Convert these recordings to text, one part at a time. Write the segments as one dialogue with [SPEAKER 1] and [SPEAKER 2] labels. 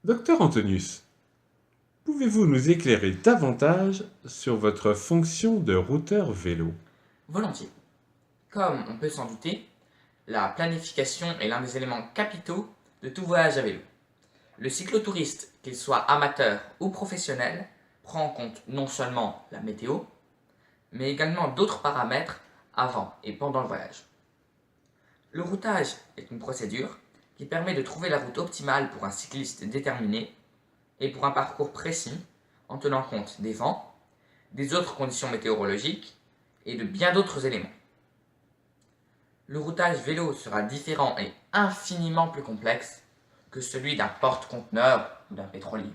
[SPEAKER 1] Docteur Antonius, pouvez-vous nous éclairer davantage sur votre fonction de routeur vélo?
[SPEAKER 2] Volontiers. Comme on peut s'en douter, la planification est l'un des éléments capitaux de tout voyage à vélo. Le cyclotouriste, qu'il soit amateur ou professionnel, prend en compte non seulement la météo, mais également d'autres paramètres avant et pendant le voyage. Le routage est une procédure qui permet de trouver la route optimale pour un cycliste déterminé et pour un parcours précis en tenant compte des vents, des autres conditions météorologiques et de bien d'autres éléments. Le routage vélo sera différent et infiniment plus complexe que celui d'un porte-conteneur ou d'un pétrolier.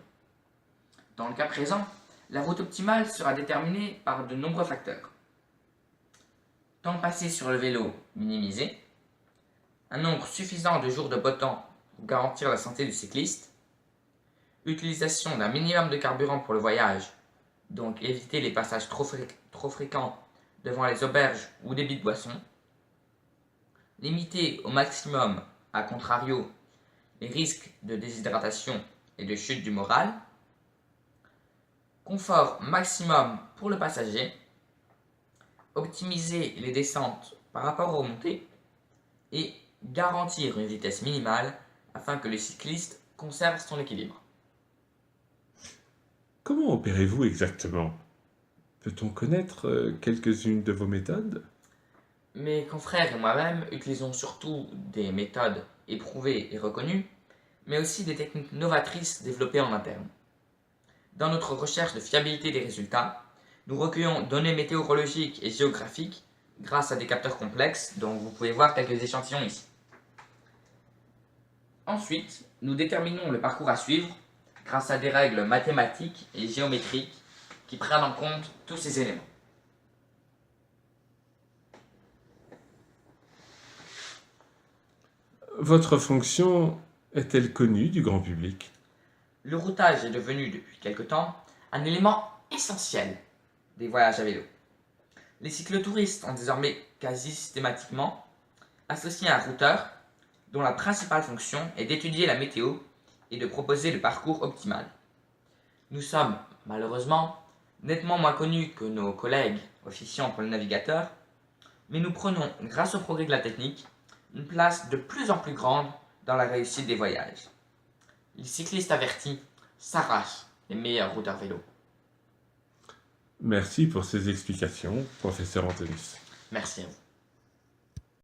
[SPEAKER 2] Dans le cas présent, la route optimale sera déterminée par de nombreux facteurs. Temps passé sur le vélo minimisé, un nombre suffisant de jours de beau temps pour garantir la santé du cycliste, utilisation d'un minimum de carburant pour le voyage, donc éviter les passages trop fréquents devant les auberges ou débits de boissons, limiter au maximum, à contrario, les risques de déshydratation et de chute du moral, confort maximum pour le passager, optimiser les descentes par rapport aux montées et garantir une vitesse minimale afin que le cycliste conserve son équilibre.
[SPEAKER 1] Comment opérez-vous exactement? Peut-on connaître quelques-unes de vos méthodes?
[SPEAKER 2] Mes confrères et moi-même utilisons surtout des méthodes éprouvées et reconnues, mais aussi des techniques novatrices développées en interne. Dans notre recherche de fiabilité des résultats, nous recueillons données météorologiques et géographiques grâce à des capteurs complexes dont vous pouvez voir quelques échantillons ici. Ensuite, nous déterminons le parcours à suivre grâce à des règles mathématiques et géométriques qui prennent en compte tous ces éléments.
[SPEAKER 1] Votre fonction est-elle connue du grand public?
[SPEAKER 2] Le routage est devenu depuis quelque temps un élément essentiel des voyages à vélo. Les cyclotouristes ont désormais quasi systématiquement associé un routeur dont la principale fonction est d'étudier la météo et de proposer le parcours optimal. Nous sommes, malheureusement, nettement moins connus que nos collègues officiant pour le navigateur, mais nous prenons, grâce au progrès de la technique, une place de plus en plus grande dans la réussite des voyages. Les cyclistes avertis s'arrachent les meilleurs routeurs vélo.
[SPEAKER 1] Merci pour ces explications, professeur Antonius.
[SPEAKER 2] Merci à vous.